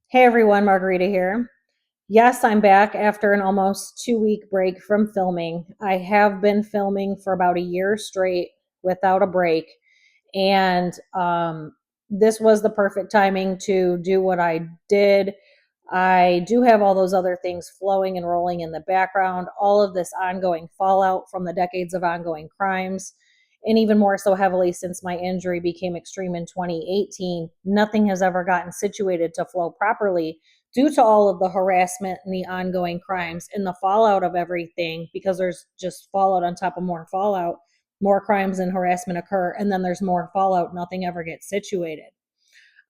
Hey everyone, Margarita here. Yes, I'm back after an almost 2 week break from filming. I have been filming for about a year straight without a break, and this was the perfect timing to do what I did. I do have all those other things flowing and rolling in the background, all of this ongoing fallout from the decades of ongoing crimes, and even more so heavily since my injury became extreme in 2018. Nothing has ever gotten situated to flow properly due to all of the harassment and the ongoing crimes and the fallout of everything, because there's just fallout on top of more fallout. More crimes and harassment occur, and then there's more fallout. Nothing ever gets situated.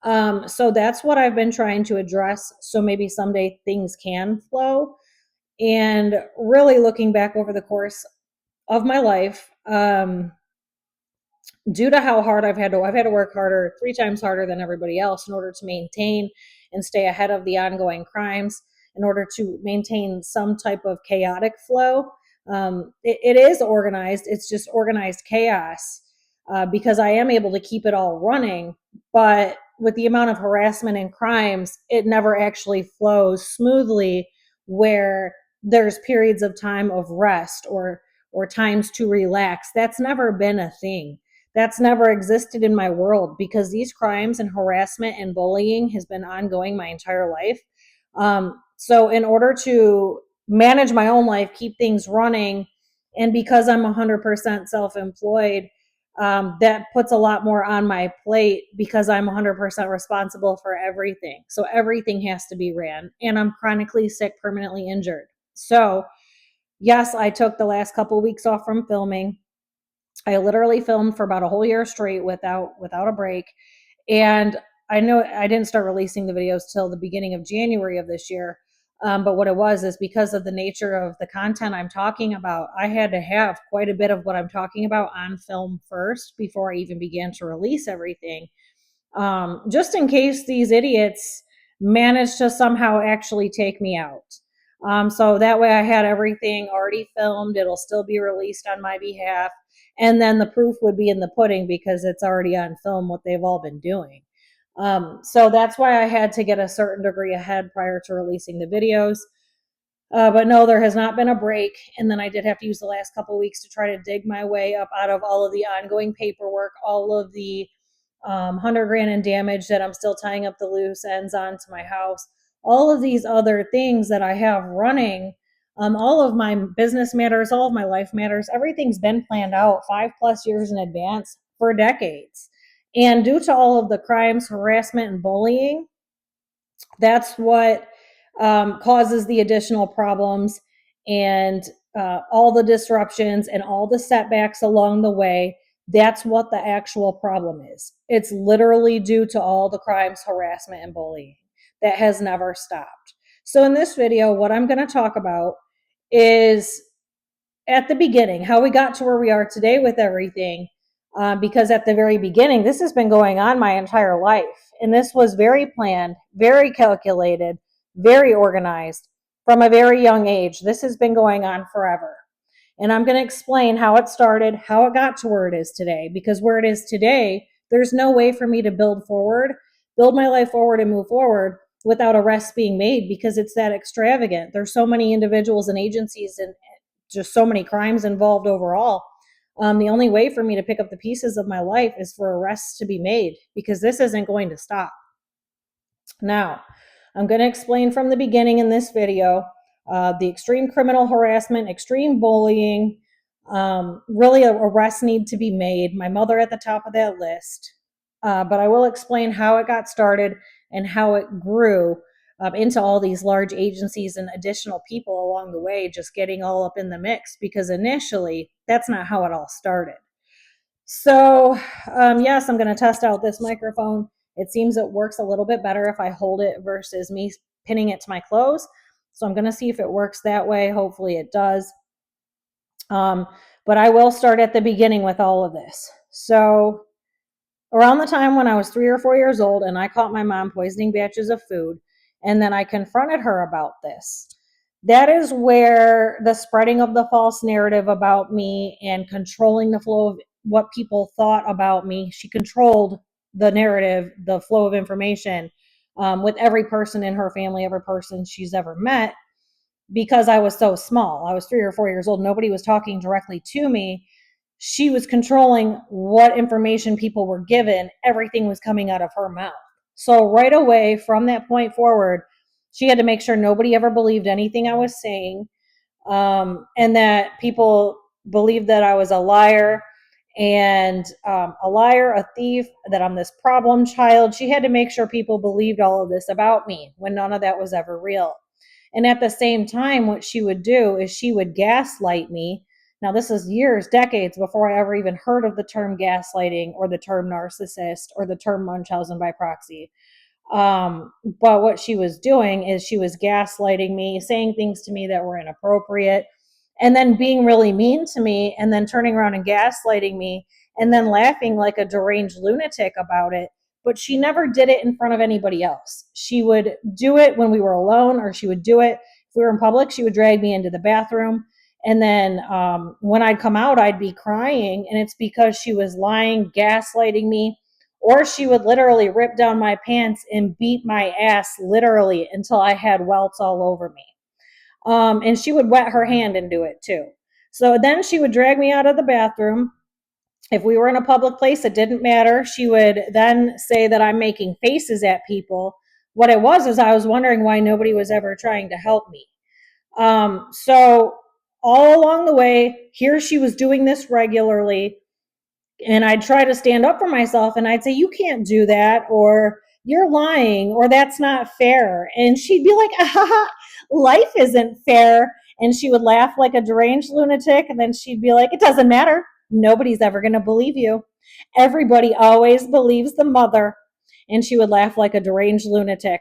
So that's what I've been trying to address. So maybe someday things can flow. And really looking back over the course of my life, due to how hard I've had to work harder, 3 times harder than everybody else in order to maintain and stay ahead of the ongoing crimes, in order to maintain some type of chaotic flow. It is organized. It's just organized chaos, because I am able to keep it all running. But with the amount of harassment and crimes, it never actually flows smoothly where there's periods of time of rest or times to relax. That's never been a thing. That's never existed in my world, because these crimes and harassment and bullying has been ongoing my entire life. So in order to manage my own life, keep things running, and because I'm 100% self-employed, that puts a lot more on my plate because I'm 100% responsible for everything. So everything has to be ran, and I'm chronically sick, permanently injured. So yes, I took the last couple of weeks off from filming. I literally filmed for about a whole year straight without a break. And I know I didn't start releasing the videos till the beginning of January of this year. But what it was is, because of the nature of the content I'm talking about, I had to have quite a bit of what I'm talking about on film first before I even began to release everything. Just in case these idiots manage to somehow actually take me out. So that way I had everything already filmed. It'll still be released on my behalf. And then the proof would be in the pudding, because it's already on film what they've all been doing. So that's why I had to get a certain degree ahead prior to releasing the videos. But no, there has not been a break. And then I did have to use the last couple of weeks to try to dig my way up out of all of the ongoing paperwork, all of the 100 grand in damage that I'm still tying up the loose ends onto my house, all of these other things that I have running, all of my business matters, all of my life matters, everything's been planned out 5+ years in advance for decades. And due to all of the crimes, harassment, and bullying, that's what causes the additional problems, and all the disruptions and all the setbacks along the way. That's what the actual problem is. It's literally due to all the crimes, harassment, and bullying that has never stopped. So in this video, what I'm going to talk about is, at the beginning, how we got to where we are today with everything. Because at the very beginning, this has been going on my entire life. And this was very planned, very calculated, very organized from a very young age. This has been going on forever. And I'm going to explain how it started, how it got to where it is today. Because where it is today, there's no way for me to build my life forward and move forward without arrests being made, because it's that extravagant. There's so many individuals and agencies and just so many crimes involved overall. The only way for me to pick up the pieces of my life is for arrests to be made, because this isn't going to stop. Now, I'm going to explain from the beginning in this video the extreme criminal harassment, extreme bullying. Really, arrests need to be made. My mother at the top of that list. But I will explain how it got started and how it grew into all these large agencies and additional people along the way, just getting all up in the mix, because initially that's not how it all started. So yes, I'm going to test out this microphone. It seems it works a little bit better if I hold it versus me pinning it to my clothes. So I'm going to see if it works that way. Hopefully it does. But I will start at the beginning with all of this. So around the time when I was 3 or 4 years old, and I caught my mom poisoning batches of food, and then I confronted her about this. That is where the spreading of the false narrative about me and controlling the flow of what people thought about me, she controlled the narrative, the flow of information, with every person in her family, every person she's ever met, because I was so small. I was 3 or 4 years old. Nobody was talking directly to me. She was controlling what information people were given. Everything was coming out of her mouth. So right away, from that point forward, she had to make sure nobody ever believed anything I was saying, and that people believed that I was a liar and a liar, a thief, that I'm this problem child. She had to make sure people believed all of this about me when none of that was ever real. And at the same time, what she would do is she would gaslight me. Now, this is years, decades before I ever even heard of the term gaslighting or the term narcissist or the term Munchausen by proxy. But what she was doing is she was gaslighting me, saying things to me that were inappropriate, and then being really mean to me, and then turning around and gaslighting me, and then laughing like a deranged lunatic about it. But she never did it in front of anybody else. She would do it when we were alone, or she would do it if we were in public. She would drag me into the bathroom. And then when I'd come out, I'd be crying. And it's because she was lying, gaslighting me, or she would literally rip down my pants and beat my ass literally until I had welts all over me. And she would wet her hand and do it too. So then she would drag me out of the bathroom. If we were in a public place, it didn't matter. She would then say that I'm making faces at people. What it was is I was wondering why nobody was ever trying to help me. So all along the way, here she was doing this regularly, and I'd try to stand up for myself, and I'd say, you can't do that, or you're lying, or that's not fair. And she'd be like, ah, life isn't fair. And she would laugh like a deranged lunatic. And then she'd be like, it doesn't matter. Nobody's ever going to believe you. Everybody always believes the mother. And she would laugh like a deranged lunatic.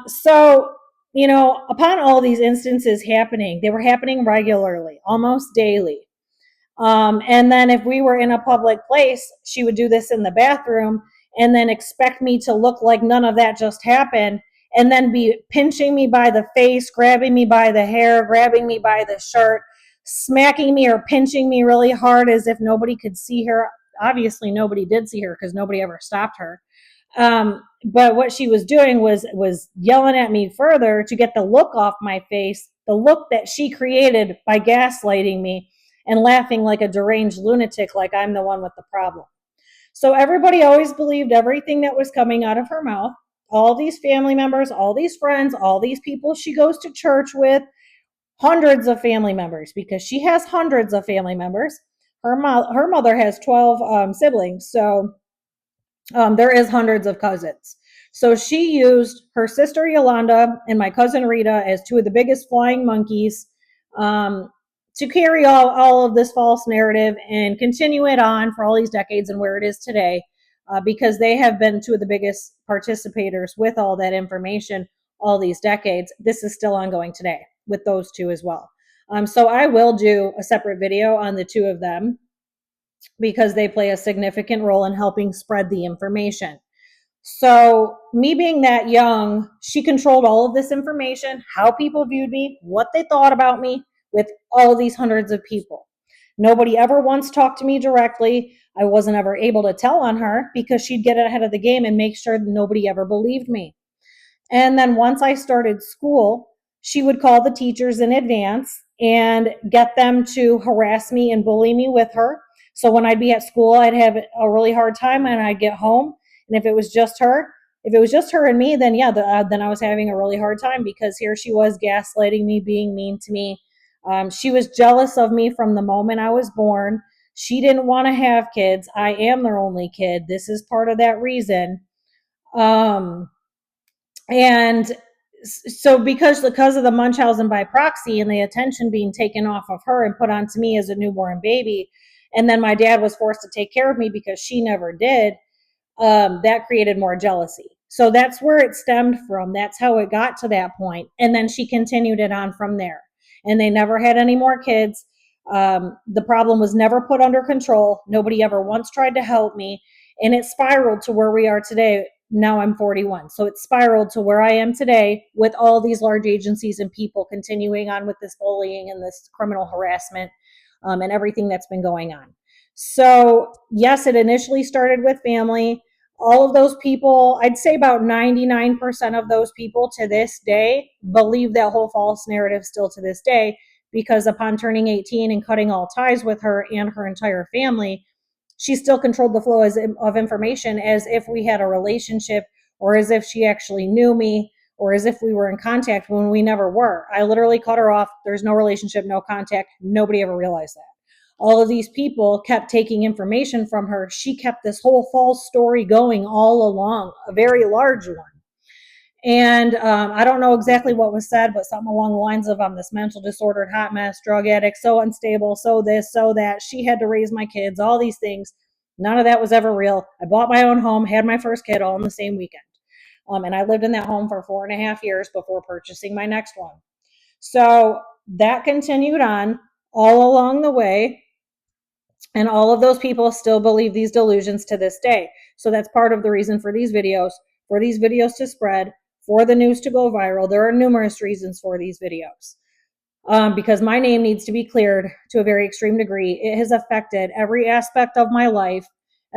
So, upon all these instances happening, they were happening regularly, almost daily. And then if we were in a public place, she would do this in the bathroom and then expect me to look like none of that just happened, and then be pinching me by the face, grabbing me by the hair, grabbing me by the shirt, smacking me or pinching me really hard as if nobody could see her. Obviously, nobody did see her because nobody ever stopped her. But what she was doing was yelling at me further to get the look off my face, the look that she created by gaslighting me and laughing like a deranged lunatic, like I'm the one with the problem. So everybody always believed everything that was coming out of her mouth. All these family members, all these friends, all these people she goes to church with, hundreds of family members, because she has hundreds of family members. Her mother has 12 siblings, so there is hundreds of cousins. So she used her sister Yolanda and my cousin Rita as two of the biggest flying monkeys, um, to carry all of this false narrative and continue it on for all these decades and where it is today, because they have been two of the biggest participators with all that information all these decades. This is still ongoing today with those two as well. So I will do a separate video on the two of them because they play a significant role in helping spread the information. So, me being that young, she controlled all of this information, how people viewed me, what they thought about me, with all of these hundreds of people. Nobody ever once talked to me directly. I wasn't ever able to tell on her because she'd get ahead of the game and make sure nobody ever believed me. And then once I started school, she would call the teachers in advance and get them to harass me and bully me with her. So when I'd be at school, I'd have a really hard time, and I'd get home. And if it was just her and me, then yeah, then I was having a really hard time, because here she was gaslighting me, being mean to me. She was jealous of me from the moment I was born. She didn't want to have kids. I am their only kid. This is part of that reason. Um, and so because of the Munchausen by proxy and the attention being taken off of her and put onto me as a newborn baby, and then my dad was forced to take care of me because she never did, that created more jealousy. So that's where it stemmed from. That's how it got to that point. And then she continued it on from there. And they never had any more kids. The problem was never put under control. Nobody ever once tried to help me. And it spiraled to where we are today. Now I'm 41. So it spiraled to where I am today, with all these large agencies and people continuing on with this bullying and this criminal harassment, and everything that's been going on. So yes, it initially started with family. All of those people, I'd say about 99% of those people to this day believe that whole false narrative still to this day, because upon turning 18 and cutting all ties with her and her entire family, she still controlled the flow of information as if we had a relationship, or as if she actually knew me, or as if we were in contact when we never were. I literally cut her off. There's no relationship, no contact. Nobody ever realized that. All of these people kept taking information from her. She kept this whole false story going all along, a very large one. And I don't know exactly what was said, but something along the lines of, I'm this mental disordered hot mess, drug addict, so unstable, so this, so that. She had to raise my kids, all these things. None of that was ever real. I bought my own home, had my first kid all in the same weekend. And I lived in that home for 4.5 years before purchasing my next one. So that continued on all along the way. And all of those people still believe these delusions to this day. So that's part of the reason for these videos to spread, for the news to go viral. There are numerous reasons for these videos. Because my name needs to be cleared to a very extreme degree. It has affected every aspect of my life,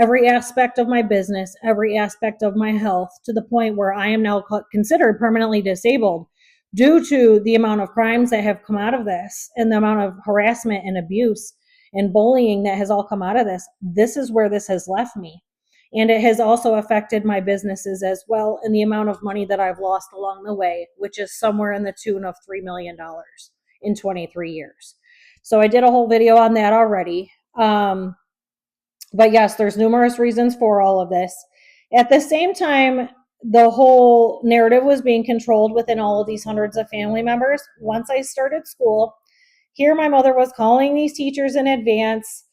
every aspect of my business, every aspect of my health, to the point where I am now considered permanently disabled due to the amount of crimes that have come out of this, and the amount of harassment and abuse and bullying that has all come out of this. This is where this has left me. And it has also affected my businesses as well, and the amount of money that I've lost along the way, which is somewhere in the tune of $3 million in 23 years. So I did a whole video on that already. But yes, there's numerous reasons for all of this. At the same time, the whole narrative was being controlled within all of these hundreds of family members. Once I started school, here my mother was calling these teachers in advance,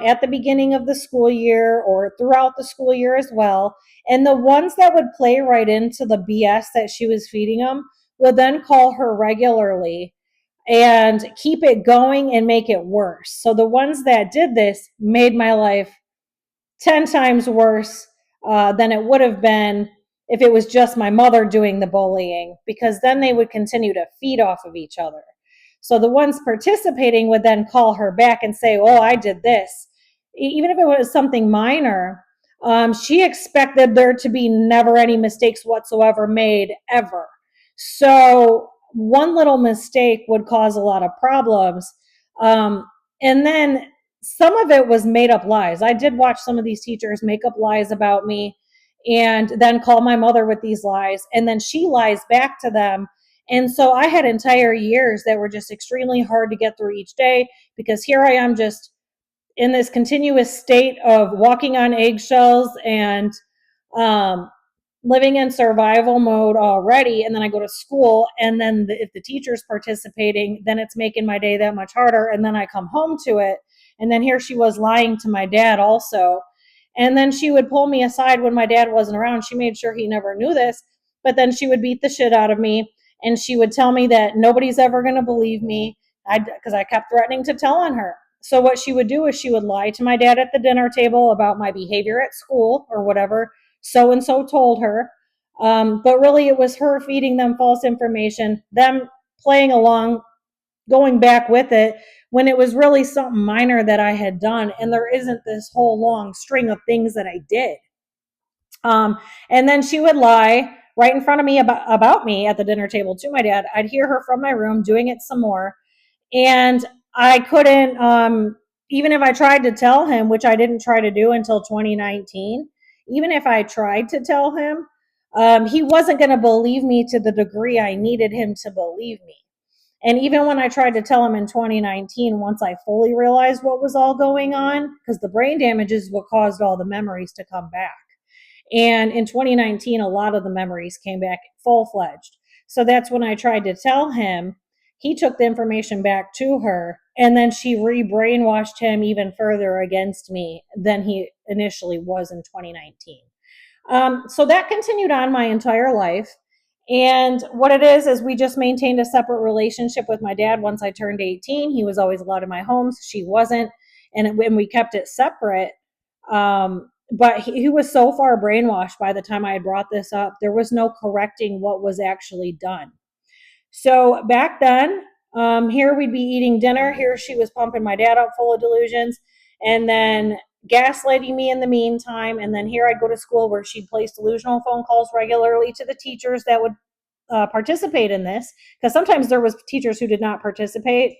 at the beginning of the school year or throughout the school year as well. And the ones that would play right into the BS that she was feeding them would then call her regularly and keep it going and make it worse. So the ones that did this made my life 10 times worse than it would have been if it was just my mother doing the bullying, because then they would continue to feed off of each other. So the ones participating would then call her back and say, oh, I did this. Even if it was something minor, she expected there to be never any mistakes whatsoever made ever. So one little mistake would cause a lot of problems. And then some of it was made up lies. I did watch some of these teachers make up lies about me and then call my mother with these lies, and then she lies back to them. And so I had entire years that were just extremely hard to get through each day, because here I am just in this continuous state of walking on eggshells and um, living in survival mode already. And then I go to school, and then if the teacher's participating, then it's making my day that much harder. And then I come home to it, and then here she was lying to my dad also. And then she would pull me aside when my dad wasn't around. She made sure he never knew this, but then she would beat the shit out of me, and she would tell me that nobody's ever going to believe me, because I kept threatening to tell on her. So what she would do is she would lie to my dad at the dinner table about my behavior at school or whatever so and so told her. But really, it was her feeding them false information, them playing along, going back with it, when it was really something minor that I had done. And there isn't this whole long string of things that I did. And then she would lie right in front of me about me at the dinner table to my dad. I'd hear her from my room doing it some more. And I couldn't, even if I tried to tell him, which I didn't try to do until 2019, even if I tried to tell him, he wasn't going to believe me to the degree I needed him to believe me. And even when I tried to tell him in 2019, once I fully realized what was all going on, because the brain damage is what caused all the memories to come back. And in 2019, a lot of the memories came back full fledged. So that's when I tried to tell him. He took the information back to her, and then she re-brainwashed him even further against me than he initially was in 2019. So that continued on my entire life. And what it is we just maintained a separate relationship with my dad. Once I turned 18, he was always allowed in my homes. She wasn't. And when we kept it separate, but he was so far brainwashed by the time I had brought this up, there was no correcting what was actually done. So back then, here we'd be eating dinner. Here she was pumping my dad up full of delusions. And then gaslighting me in the meantime. And then here I'd go to school where she'd place delusional phone calls regularly to the teachers that would participate in this, because sometimes there was teachers who did not participate,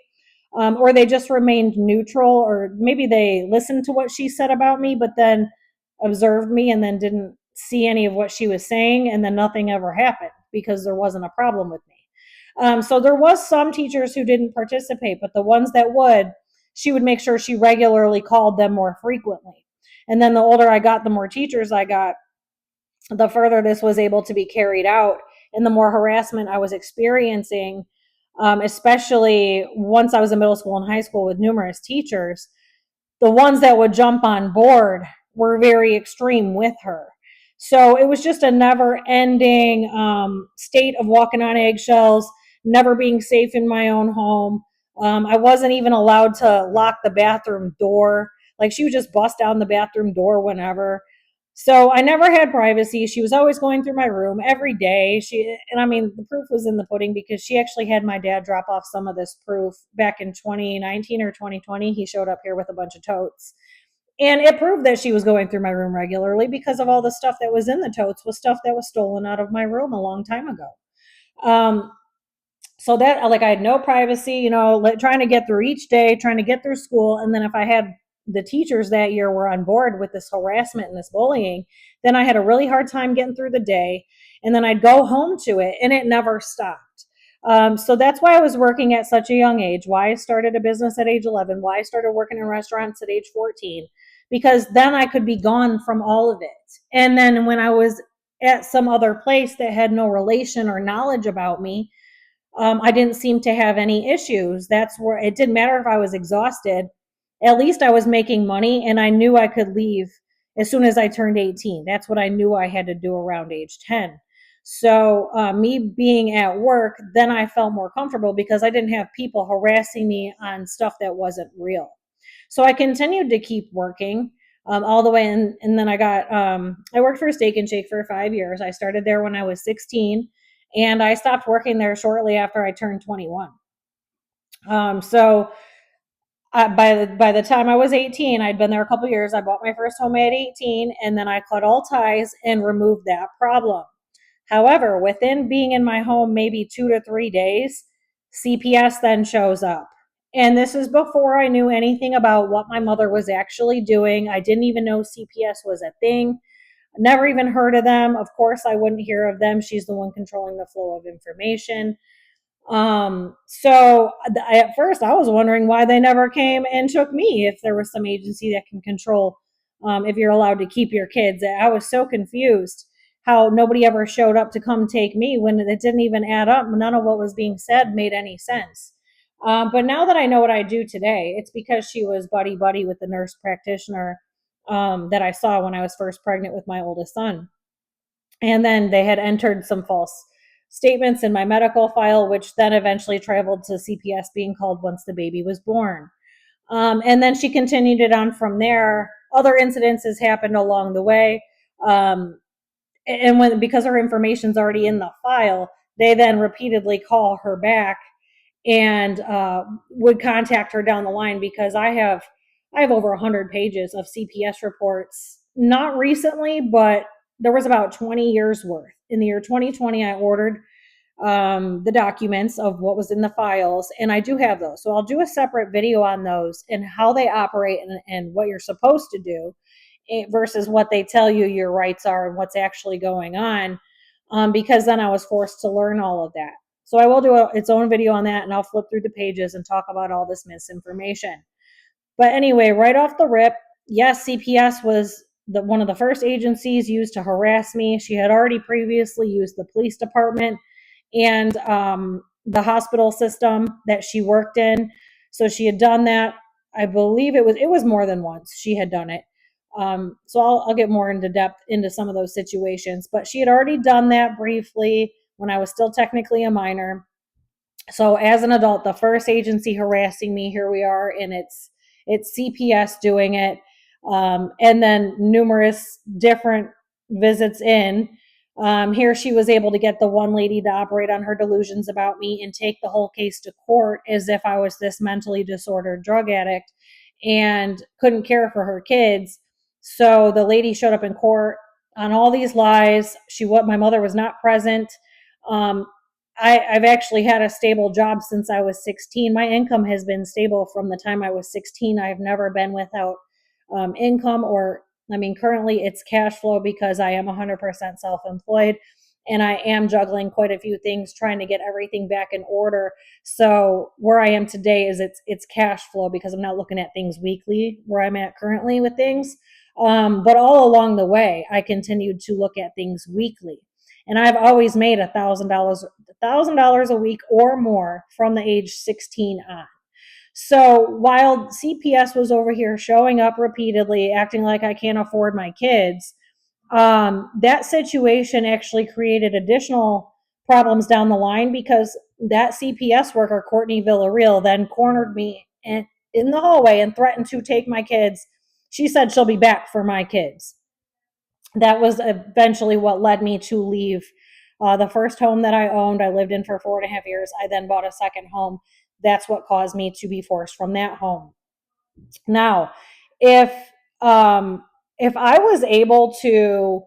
or they just remained neutral, or maybe they listened to what she said about me but then observed me and then didn't see any of what she was saying, and then nothing ever happened because there wasn't a problem with me. So there was some teachers who didn't participate, but the ones that would, she would make sure she regularly called them more frequently. And then the older I got, the more teachers I got, the further this was able to be carried out and the more harassment I was experiencing, especially once I was in middle school and high school with numerous teachers. The ones that would jump on board were very extreme with her. So it was just a never ending state of walking on eggshells, never being safe in my own home. I wasn't even allowed to lock the bathroom door. Like, she would just bust down the bathroom door whenever. So I never had privacy. She was always going through my room every day. And I mean, the proof was in the pudding, because she actually had my dad drop off some of this proof back in 2019 or 2020. He showed up here with a bunch of totes. And it proved that she was going through my room regularly, because of all the stuff that was in the totes was stuff that was stolen out of my room a long time ago. Um, so that, like, I had no privacy, trying to get through each day, trying to get through school. And then if I had the teachers that year were on board with this harassment and this bullying, then I had a really hard time getting through the day. And then I'd go home to it, and it never stopped. So that's why I was working at such a young age, why I started a business at age 11, why I started working in restaurants at age 14, because then I could be gone from all of it. And then when I was at some other place that had no relation or knowledge about me, I didn't seem to have any issues. That's where it didn't matter if I was exhausted. At least I was making money, and I knew I could leave as soon as I turned 18. That's what I knew I had to do around age 10. So, me being at work, then I felt more comfortable because I didn't have people harassing me on stuff that wasn't real. So I continued to keep working all the way in. And then I worked for Steak and Shake for 5 years. I started there when I was 16, and I stopped working there shortly after I turned 21. So by the time I was 18, I'd been there a couple years. I bought my first home at 18, and then I cut all ties and removed that problem. However, within being in my home maybe 2 to 3 days, CPS then shows up. And this is before I knew anything about what my mother was actually doing. I didn't even know CPS was a thing. Never even heard of them. Of course, I wouldn't hear of them. She's the one controlling the flow of information. So at first I was wondering why they never came and took me, if there was some agency that can control, if you're allowed to keep your kids. I was so confused how nobody ever showed up to come take me when it didn't even add up. None of what was being said made any sense. But now that I know what I do today, it's because she was buddy buddy with the nurse practitioner that I saw when I was first pregnant with my oldest son. And then they had entered some false statements in my medical file, which then eventually traveled to CPS being called once the baby was born. And then she continued it on from there. Other incidences happened along the way. And because her information's already in the file, they then repeatedly call her back and would contact her down the line, because I have over 100 pages of CPS reports. Not recently, but there was about 20 years worth. In the year 2020, I ordered the documents of what was in the files, and I do have those. So I'll do a separate video on those and how they operate, and what you're supposed to do versus what they tell you your rights are and what's actually going on, because then I was forced to learn all of that. So I will do its own video on that, and I'll flip through the pages and talk about all this misinformation. But anyway, right off the rip, yes, CPS was one of the first agencies used to harass me. She had already previously used the police department and the hospital system that she worked in. So she had done that. I believe it was more than once she had done it. So I'll get more into depth into some of those situations. But she had already done that briefly when I was still technically a minor. So as an adult, the first agency harassing me, here we are, and it's CPS doing it, and then numerous different visits in. Here she was able to get the one lady to operate on her delusions about me and take the whole case to court as if I was this mentally disordered drug addict. and couldn't care for her kids. So the lady showed up in court on all these lies. My mother was not present. Um, I've actually had a stable job since I was 16. My income has been stable from the time I was 16. I've never been without income, or I mean, currently it's cash flow because I am 100% self-employed, and I am juggling quite a few things, trying to get everything back in order. So where I am today is it's cash flow because I'm not looking at things weekly where I'm at currently with things. But all along the way, I continued to look at things weekly, and I've always made $1,000 a week or more from the age 16 on. So while CPS was over here showing up repeatedly, acting like I can't afford my kids, that situation actually created additional problems down the line, because that CPS worker, Courtney Villarreal, then cornered me in the hallway and threatened to take my kids. She said she'll be back for my kids. That was eventually what led me to leave the first home that I owned. I lived in for 4.5 years. I then bought a second home. That's what caused me to be forced from that home. Now, if if I was able to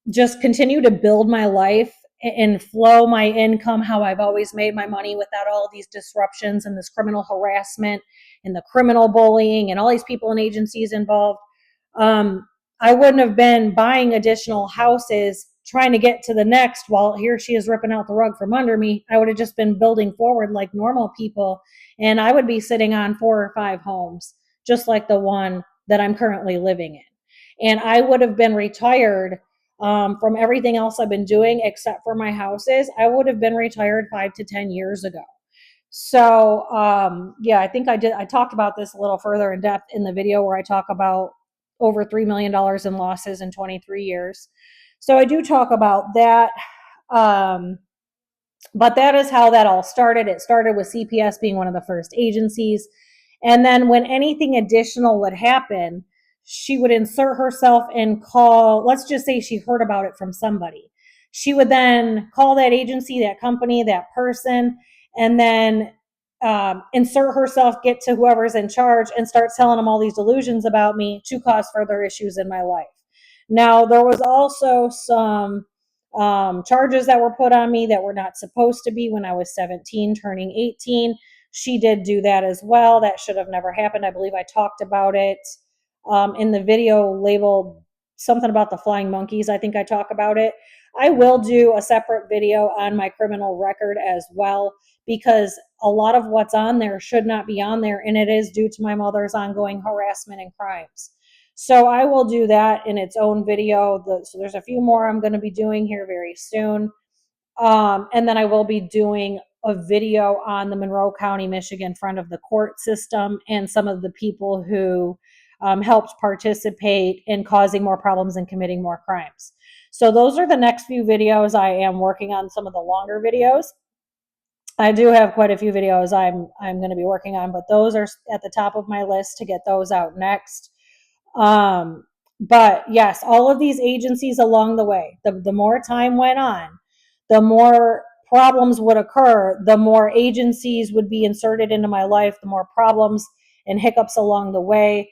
just continue to build my life and flow my income how I've always made my money, without all these disruptions and this criminal harassment and the criminal bullying and all these people and agencies involved, um, I wouldn't have been buying additional houses trying to get to the next while here she is ripping out the rug from under me. I would have just been building forward like normal people, and I would be sitting on 4 or 5 homes, just like the one that I'm currently living in. And I would have been retired from everything else I've been doing except for my houses. I would have been retired 5 to 10 years ago. So yeah, I think I talked about this a little further in depth in the video where I talk about over $3 million in losses in 23 years. So I do talk about that. Um, but that is how that all started. It started with CPS being one of the first agencies. And then when anything additional would happen, she would insert herself and call, let's just say she heard about it from somebody. She would then call that agency, that company, that person, and then insert herself, get to whoever's in charge, and start telling them all these delusions about me to cause further issues in my life. Now, there was also some charges that were put on me that were not supposed to be when I was 17, turning 18. She did do that as well. That should have never happened. I believe I talked about it in the video labeled something about the flying monkeys. I think I talk about it. I will do a separate video on my criminal record as well, because a lot of what's on there should not be on there, and it is due to my mother's ongoing harassment and crimes. So I will do that in its own video. So there's a few more I'm going to be doing here very soon. And then I will be doing a video on the Monroe County, Michigan front of the court system and some of the people who helped participate in causing more problems and committing more crimes. So those are the next few videos. I am working on some of the longer videos. I do have quite a few videos I'm going to be working on, but those are at the top of my list to get those out next. But yes, all of these agencies along the way, the more time went on, the more problems would occur, the more agencies would be inserted into my life, the more problems and hiccups along the way.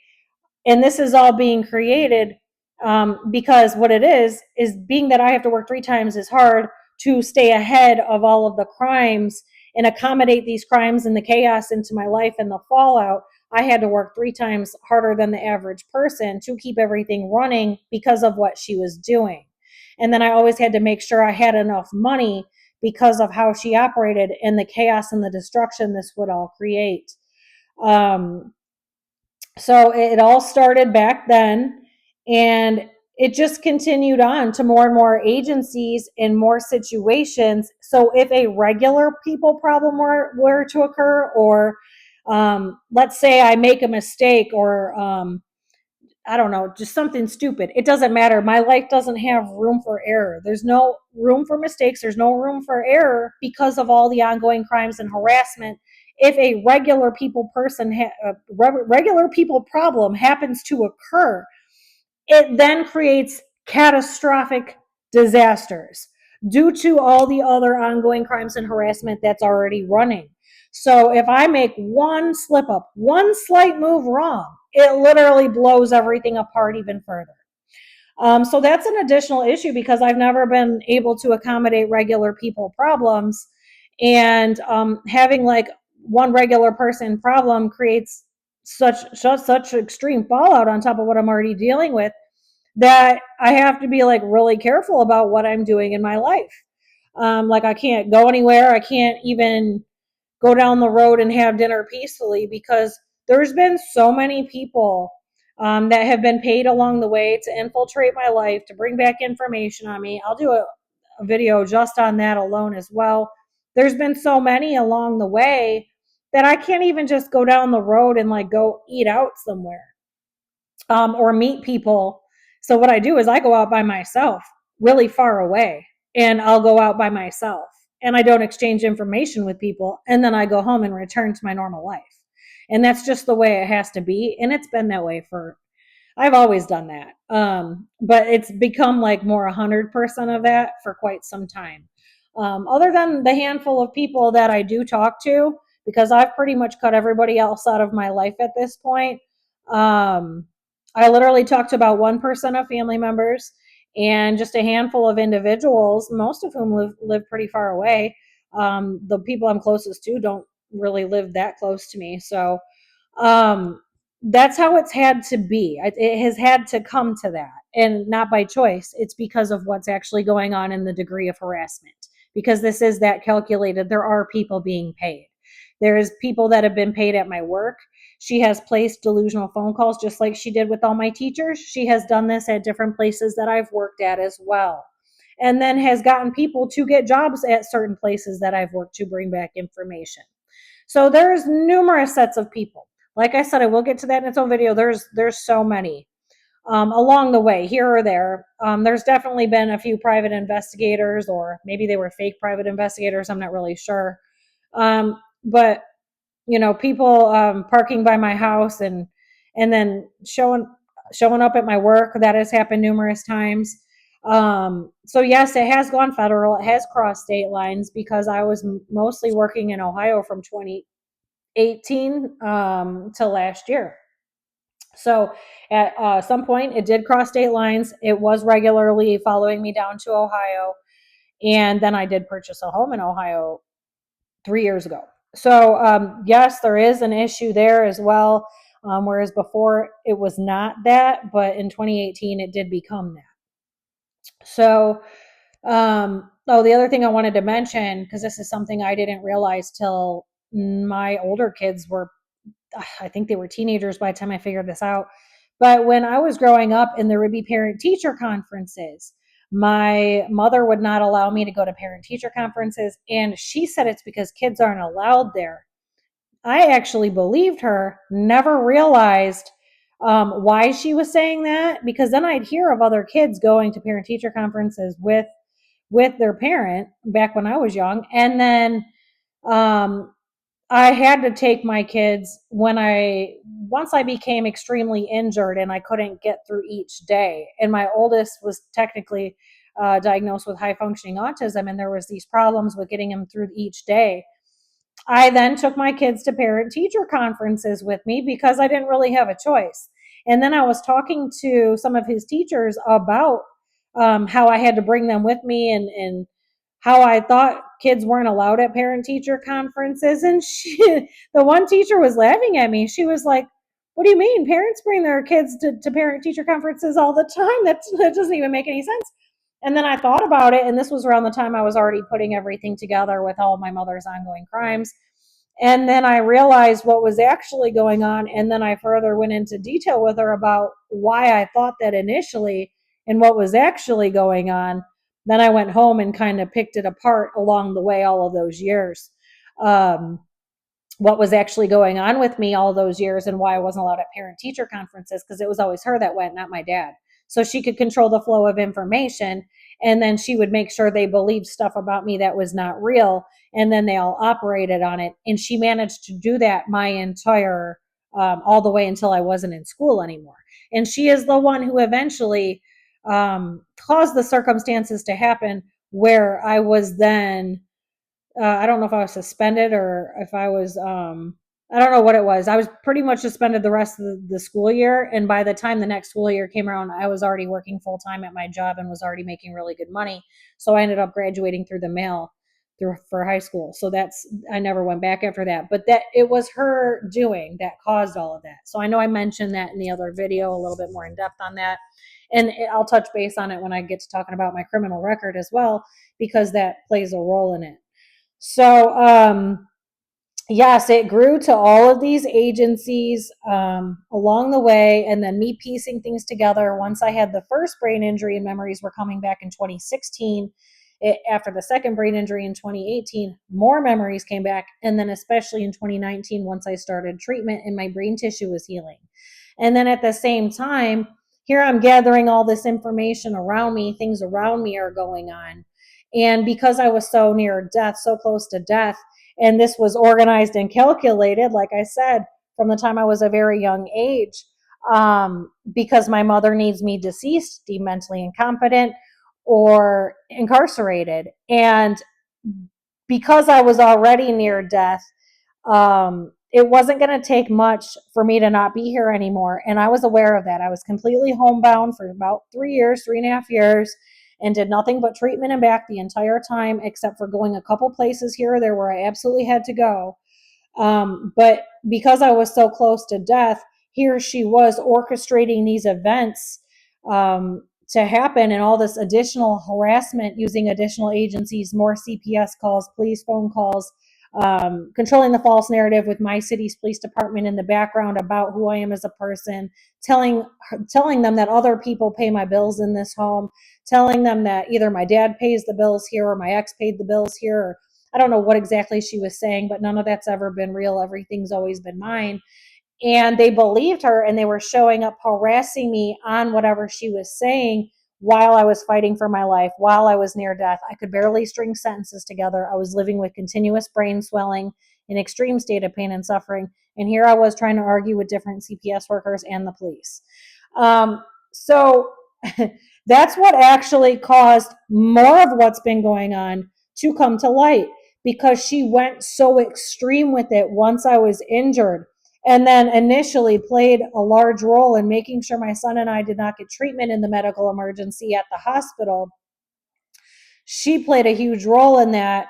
And this is all being created because what it is being that I have to work 3 times as hard to stay ahead of all of the crimes and accommodate these crimes and the chaos into my life and the fallout. I had to work 3 times harder than the average person to keep everything running because of what she was doing. And then I always had to make sure I had enough money because of how she operated and the chaos and the destruction this would all create. So it all started back then, and it just continued on to more and more agencies and more situations. So if a regular people problem were to occur, or let's say I make a mistake, or I don't know, just something stupid. It doesn't matter. My life doesn't have room for error. There's no room for mistakes. There's no room for error because of all the ongoing crimes and harassment. If a regular people regular people problem happens to occur, it then creates catastrophic disasters due to all the other ongoing crimes and harassment that's already running. So if I make one slip up, one slight move wrong, it literally blows everything apart even further. So that's an additional issue because I've never been able to accommodate regular people problems. And having like one regular person problem creates such extreme fallout on top of what I'm already dealing with, that I have to be like really careful about what I'm doing in my life. Like I can't go anywhere. I can't even go down the road and have dinner peacefully because there's been so many people that have been paid along the way to infiltrate my life, to bring back information on me. I'll do a video just on that alone as well. There's been so many along the way that I can't even just go down the road and like go eat out somewhere or meet people. So what I do is I go out by myself, really far away, and I'll go out by myself and I don't exchange information with people. And then I go home and return to my normal life. And that's just the way it has to be. And it's been that way for, I've always done that. But it's become like more 100% of that for quite some time. Other than the handful of people that I do talk to, because I've pretty much cut everybody else out of my life at this point. Um, I literally talked to about 1% of family members and just a handful of individuals, most of whom live pretty far away. The people I'm closest to don't really live that close to me. So um, that's how it's had to be. It has had to come to that, and not by choice. It's because of what's actually going on in the degree of harassment. Because this is that calculated. There are people being paid. There's people that have been paid at my work. She has placed delusional phone calls just like she did with all my teachers. She has done this at different places that I've worked at as well. And then has gotten people to get jobs at certain places that I've worked to bring back information. So there's numerous sets of people. Like I said, I will get to that in its own video. There's so many along the way, here or there. There's definitely been a few private investigators, or maybe they were fake private investigators. I'm not really sure. But people parking by my house and then showing up at my work. That has happened numerous times. So yes, it has gone federal. It has crossed state lines because I was mostly working in Ohio from 2018 to last year. So at some point, it did cross state lines. It was regularly following me down to Ohio. And then I did purchase a home in Ohio 3 years ago. So, yes, there is an issue there as well. Whereas before it was not that, but in 2018 it did become that. So, the other thing I wanted to mention, because this is something I didn't realize till my older kids were, I think they were teenagers by the time I figured this out. But when I was growing up and there would be parent teacher conferences, my mother would not allow me to go to parent teacher conferences. And she said it's because kids aren't allowed there. I actually believed her, never realized why she was saying that, because then I'd hear of other kids going to parent teacher conferences with their parent back when I was young. And then um, I had to take my kids once I became extremely injured and I couldn't get through each day. And my oldest was technically diagnosed with high functioning autism, and there was these problems with getting him through each day. I then took my kids to parent teacher conferences with me because I didn't really have a choice. And then I was talking to some of his teachers about how I had to bring them with me, and how I thought kids weren't allowed at parent teacher conferences. And the one teacher was laughing at me. She was like, "What do you mean? Parents bring their kids to parent teacher conferences all the time. That doesn't even make any sense." And then I thought about it, and this was around the time I was already putting everything together with all of my mother's ongoing crimes. And then I realized what was actually going on. And then I further went into detail with her about why I thought that initially and what was actually going on. Then I went home and kind of picked it apart along the way all of those years. Um, what was actually going on with me all those years and why I wasn't allowed at parent teacher conferences, because it was always her that went, not my dad. So she could control the flow of information, and then she would make sure they believed stuff about me that was not real, and then they all operated on it. And she managed to do that my entire all the way until I wasn't in school anymore. And she is the one who eventually caused the circumstances to happen where I was then I don't know if I was suspended or if I was, I don't know what it was. I was pretty much suspended the rest of the school year. And by the time the next school year came around, I was already working full time at my job and was already making really good money. So I ended up graduating through the mail through for high school. So I never went back after that. But that it was her doing that caused all of that. So I know I mentioned that in the other video a little bit more in depth on that. And I'll touch base on it when I get to talking about my criminal record as well, because that plays a role in it. So, yes, it grew to all of these agencies along the way, and then me piecing things together. Once I had the first brain injury and memories were coming back in 2016, after the second brain injury in 2018, more memories came back. And then, especially in 2019, once I started treatment and my brain tissue was healing. And then at the same time, here I'm gathering all this information around me, things around me are going on. And because I was so near death, so close to death, and this was organized and calculated, like I said, from the time I was a very young age, because my mother needs me deceased, deemed mentally incompetent, or incarcerated. And because I was already near death, it wasn't going to take much for me to not be here anymore. And I was aware of that. I was completely homebound for about 3 years, 3.5 years, and did nothing but treatment and back the entire time, except for going a couple places here or there where I absolutely had to go. But because I was so close to death, here she was orchestrating these events to happen, and all this additional harassment using additional agencies, more CPS calls, police phone calls, controlling the false narrative with my city's police department in the background about who I am as a person, telling them that other people pay my bills in this home, telling them that either my dad pays the bills here or my ex paid the bills here, or I don't know what exactly she was saying, but none of that's ever been real. Everything's always been mine. And they believed her, and they were showing up harassing me on whatever she was saying while I was fighting for my life, while I was near death. I could barely string sentences together. I was living with continuous brain swelling, an extreme state of pain and suffering. And here I was trying to argue with different CPS workers and the police. So that's what actually caused more of what's been going on to come to light, because she went so extreme with it once I was injured, and then initially played a large role in making sure my son and I did not get treatment in the medical emergency at the hospital. She played a huge role in that.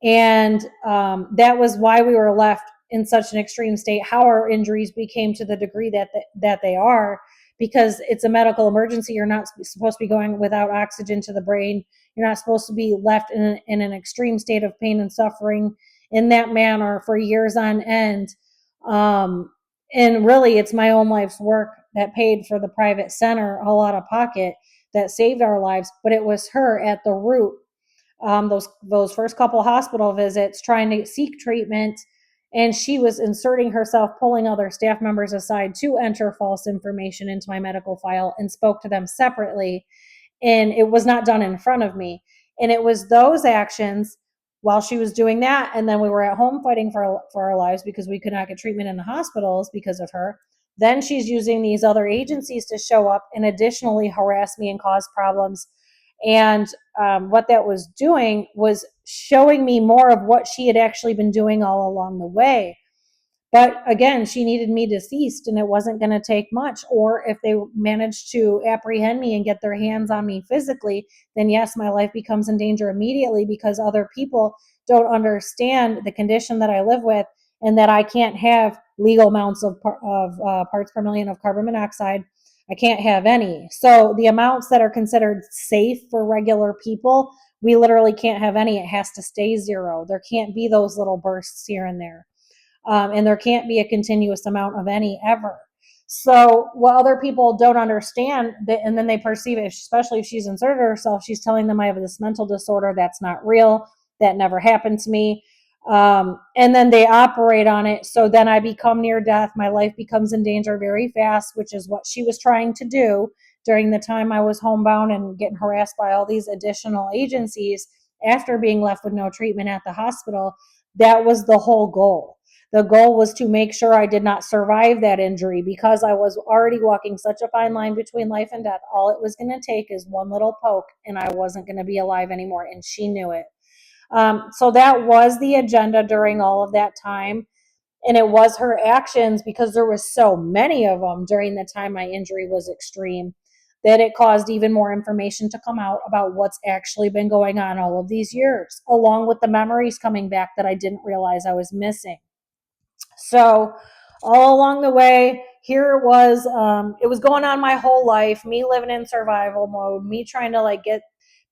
And that was why we were left in such an extreme state, how our injuries became to the degree that they are, because it's a medical emergency. You're not supposed to be going without oxygen to the brain. You're not supposed to be left in an extreme state of pain and suffering in that manner for years on end. Um, and really, it's my own life's work that paid for the private center all out of pocket, that saved our lives. But it was her at the root, those first couple hospital visits, trying to seek treatment, and she was inserting herself, pulling other staff members aside to enter false information into my medical file, and spoke to them separately. And it was not done in front of me. And it was those actions while she was doing that, and then we were at home fighting for our lives because we could not get treatment in the hospitals because of her. Then she's using these other agencies to show up and additionally harass me and cause problems. And what that was doing was showing me more of what she had actually been doing all along the way. But again, she needed me deceased, and it wasn't going to take much. Or if they managed to apprehend me and get their hands on me physically, then yes, my life becomes in danger immediately, because other people don't understand the condition that I live with, and that I can't have legal amounts of parts per million of carbon monoxide. I can't have any. So the amounts that are considered safe for regular people, we literally can't have any. It has to stay zero. There can't be those little bursts here and there. And there can't be a continuous amount of any ever. So what other people don't understand, and then they perceive it, especially if she's inserted herself, she's telling them I have this mental disorder that's not real, that never happened to me. And then they operate on it. So then I become near death. My life becomes in danger very fast, which is what she was trying to do during the time I was homebound and getting harassed by all these additional agencies after being left with no treatment at the hospital. That was the whole goal. The goal was to make sure I did not survive that injury, because I was already walking such a fine line between life and death. All it was going to take is one little poke, and I wasn't going to be alive anymore, and she knew it. So that was the agenda during all of that time. And it was her actions, because there was so many of them during the time my injury was extreme, that it caused even more information to come out about what's actually been going on all of these years, along with the memories coming back that I didn't realize I was missing. So all along the way, here it was going on my whole life, me living in survival mode, me trying to like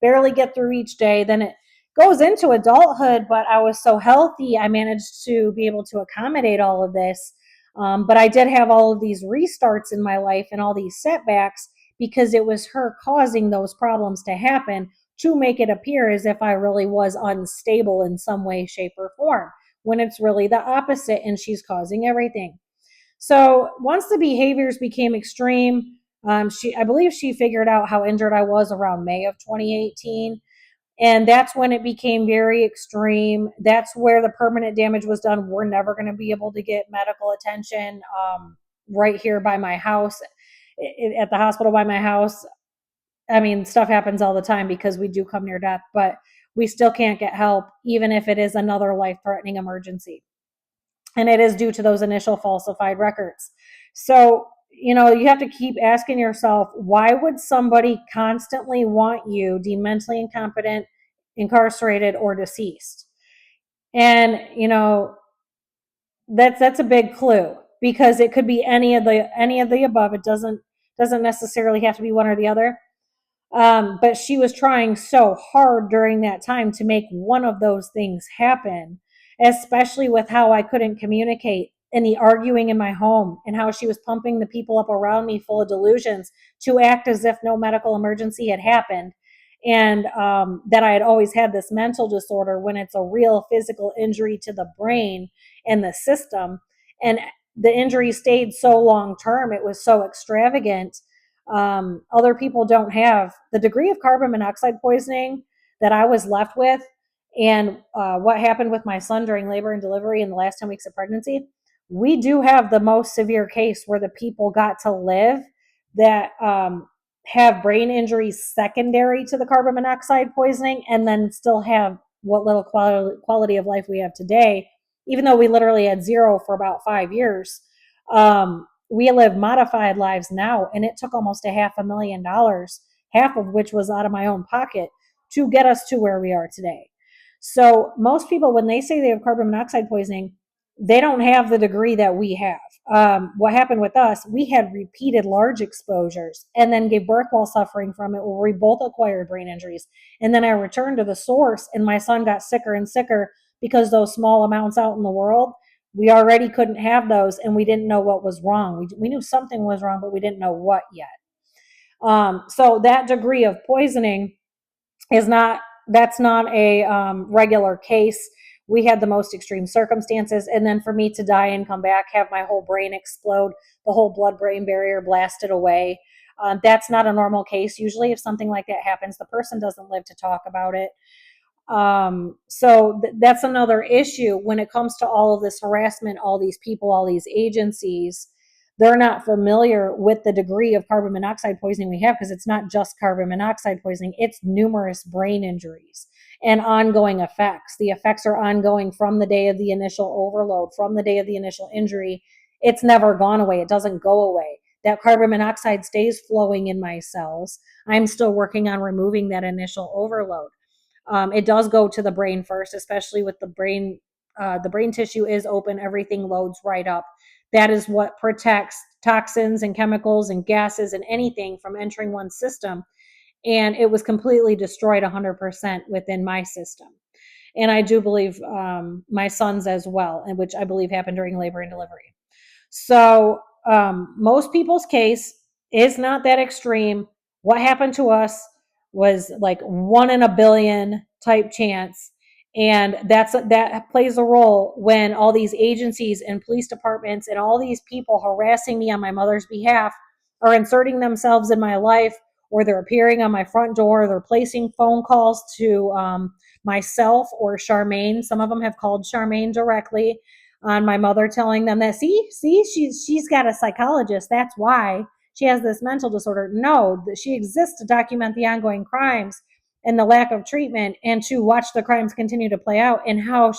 barely get through each day. Then it goes into adulthood, but I was so healthy, I managed to be able to accommodate all of this. But I did have all of these restarts in my life and all these setbacks, because it was her causing those problems to happen, to make it appear as if I really was unstable in some way, shape, or form, when it's really the opposite and she's causing everything. So once the behaviors became extreme, I believe she figured out how injured I was around May of 2018. And that's when it became very extreme. That's where the permanent damage was done. We're never going to be able to get medical attention right here by my house, at the hospital by my house. I mean, stuff happens all the time because we do come near death, but we still can't get help, even if it is another life threatening emergency. And it is due to those initial falsified records. So, you have to keep asking yourself, why would somebody constantly want you deemed mentally incompetent, incarcerated, or deceased? And, that's a big clue, because it could be any of the above. It doesn't necessarily have to be one or the other. But she was trying so hard during that time to make one of those things happen, especially with how I couldn't communicate, and the arguing in my home, and how she was pumping the people up around me full of delusions to act as if no medical emergency had happened. And that I had always had this mental disorder, when it's a real physical injury to the brain and the system. And the injury stayed so long term, it was so extravagant. Other people don't have the degree of carbon monoxide poisoning that I was left with, and what happened with my son during labor and delivery in the last 10 weeks of pregnancy. We do have the most severe case where the people got to live that have brain injuries secondary to the carbon monoxide poisoning, and then still have what little quality of life we have today, even though we literally had zero for about 5 years. We live modified lives now, and it took almost $500,000, half of which was out of my own pocket, to get us to where we are today. So most people, when they say they have carbon monoxide poisoning, they don't have the degree that we have. What happened with us, we had repeated large exposures and then gave birth while suffering from it, where we both acquired brain injuries. And then I returned to the source, and my son got sicker and sicker, because those small amounts out in the world, we already couldn't have those, and we didn't know what was wrong. We knew something was wrong, but we didn't know what yet. So that degree of poisoning that's not a regular case. We had the most extreme circumstances. And then for me to die and come back, have my whole brain explode, the whole blood brain barrier blasted away, that's not a normal case. Usually if something like that happens, the person doesn't live to talk about it. So that's another issue when it comes to all of this harassment, all these people, all these agencies. They're not familiar with the degree of carbon monoxide poisoning we have, because it's not just carbon monoxide poisoning, it's numerous brain injuries and ongoing effects. The effects are ongoing from the day of the initial overload, from the day of the initial injury. It's never gone away. It doesn't go away. That carbon monoxide stays flowing in my cells. I'm still working on removing that initial overload. It does go to the brain first, especially with the brain. The brain tissue is open, everything loads right up. That is what protects toxins and chemicals and gases and anything from entering one's system. And it was completely destroyed 100% within my system. And I do believe my son's as well, and which I believe happened during labor and delivery. So most people's case is not that extreme. What happened to us was like 1 in a billion type chance. And that plays a role when all these agencies and police departments and all these people harassing me on my mother's behalf are inserting themselves in my life, or they're appearing on my front door. They're placing phone calls to myself or Charmaine. Some of them have called Charmaine directly on my mother, telling them that, see, she's got a psychologist. That's why she has this mental disorder. No, she exists to document the ongoing crimes. and the lack of treatment, and to watch the crimes continue to play out, and how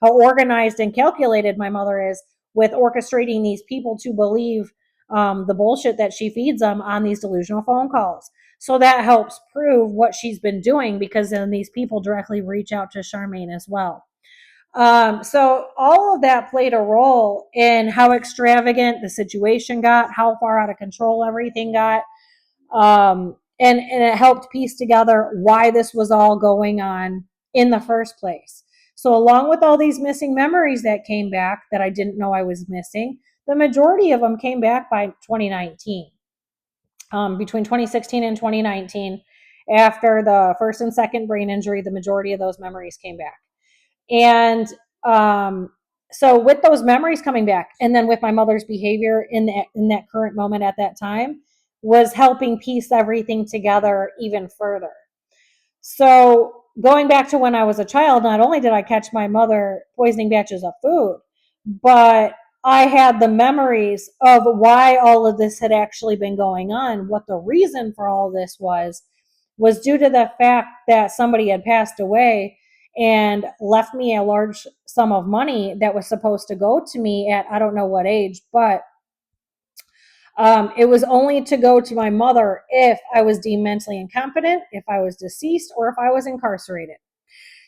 organized and calculated my mother is with orchestrating these people to believe the bullshit that she feeds them on these delusional phone calls. So that helps prove what she's been doing, because then these people directly reach out to Charmaine as well. So all of that played a role in how extravagant the situation got, how far out of control everything got. And it helped piece together why this was all going on in the first place. So along with all these missing memories that came back that I didn't know I was missing, the majority of them came back by 2019. Between 2016 and 2019, after the first and second brain injury, the majority of those memories came back. And so with those memories coming back, and then with my mother's behavior in that current moment at that time, was helping piece everything together even further. So going back to when I was a child, not only did I catch my mother poisoning batches of food, but I had the memories of why all of this had actually been going on. What the reason for all this was due to the fact that somebody had passed away and left me a large sum of money that was supposed to go to me at I don't know what age, but it was only to go to my mother if I was deemed mentally incompetent, if I was deceased, or if I was incarcerated.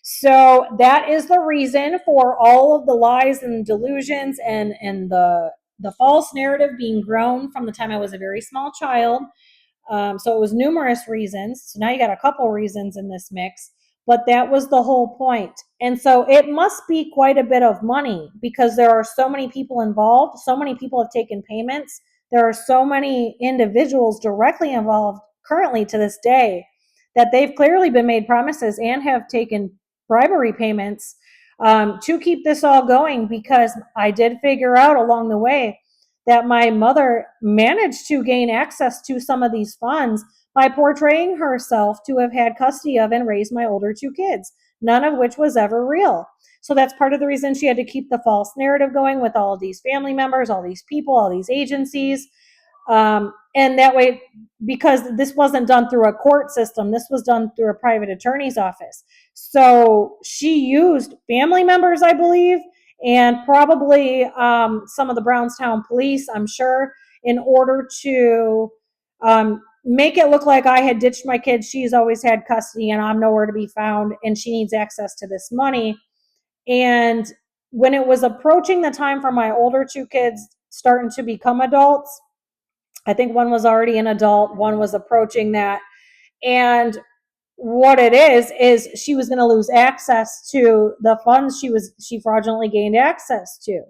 So that is the reason for all of the lies and delusions and the false narrative being grown from the time I was a very small child. So it was numerous reasons. So now you got a couple reasons in this mix, but that was the whole point. And so it must be quite a bit of money, because there are so many people involved. So many people have taken payments. There are so many individuals directly involved currently to this day that they've clearly been made promises and have taken bribery payments to keep this all going, because I did figure out along the way that my mother managed to gain access to some of these funds by portraying herself to have had custody of and raised my older two kids, none of which was ever real. So that's part of the reason she had to keep the false narrative going with all of these family members, all these people, all these agencies. And that way, because this wasn't done through a court system, this was done through a private attorney's office. So she used family members, I believe, and probably some of the Brownstown police, I'm sure, in order to make it look like I had ditched my kids. She's always had custody and I'm nowhere to be found, and she needs access to this money. And when it was approaching the time for my older two kids starting to become adults, I think one was already an adult, one was approaching that. And what it is she was going to lose access to the funds she fraudulently gained access to.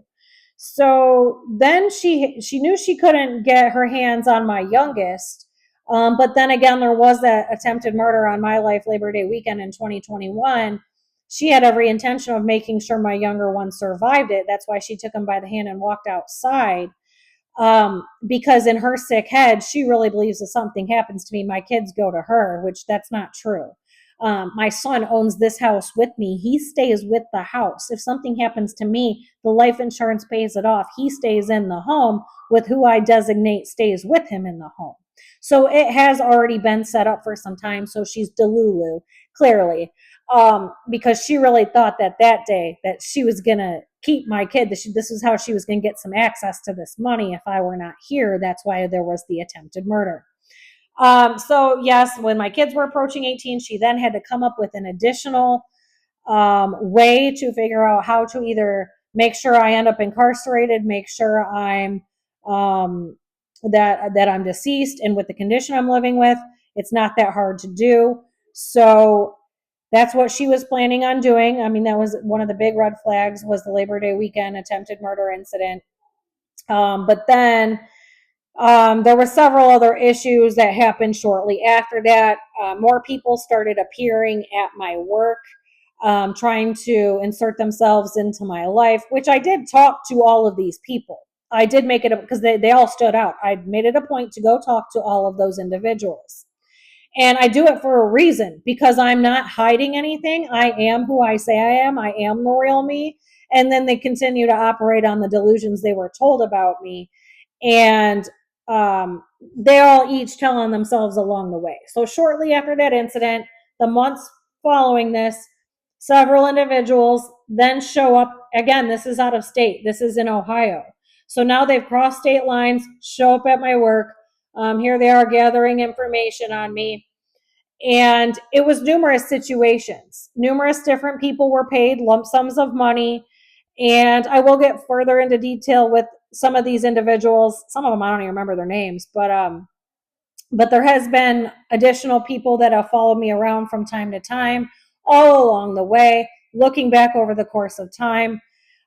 So then she knew she couldn't get her hands on my youngest. But then again, there was that attempted murder on my life Labor Day weekend in 2021. She had every intention of making sure my younger one survived it. That's why she took him by the hand and walked outside. Because in her sick head, she really believes if something happens to me, my kids go to her, which that's not true. My son owns this house with me. He stays with the house. If something happens to me, the life insurance pays it off. He stays in the home with who I designate stays with him in the home. So it has already been set up for some time. So she's Delulu, clearly, because she really thought that day that she was going to keep my kid. This is how she was going to get some access to this money if I were not here. That's why there was the attempted murder. So yes, when my kids were approaching 18, she then had to come up with an additional way to figure out how to either make sure I end up incarcerated, make sure I'm that I'm deceased, and with the condition I'm living with, it's not that hard to do. So that's what she was planning on doing. I mean, that was one of the big red flags, was the Labor Day weekend attempted murder incident. But then there were several other issues that happened shortly after that. More people started appearing at my work, trying to insert themselves into my life, which I did talk to all of these people. I did make it, because they all stood out. I made it a point to go talk to all of those individuals. And I do it for a reason, because I'm not hiding anything. I am who I say I am. I am the real me. And then they continue to operate on the delusions they were told about me. And they all each tell on themselves along the way. So shortly after that incident, The months following this, several individuals then show up. Again, this is out of state. This is in Ohio. So now they've crossed state lines, show up at my work. Here they are gathering information on me. And it was numerous situations. Numerous different people were paid lump sums of money. And I will get further into detail with some of these individuals. Some of them I don't even remember their names, but there has been additional people that have followed me around from time to time, all along the way, looking back over the course of time.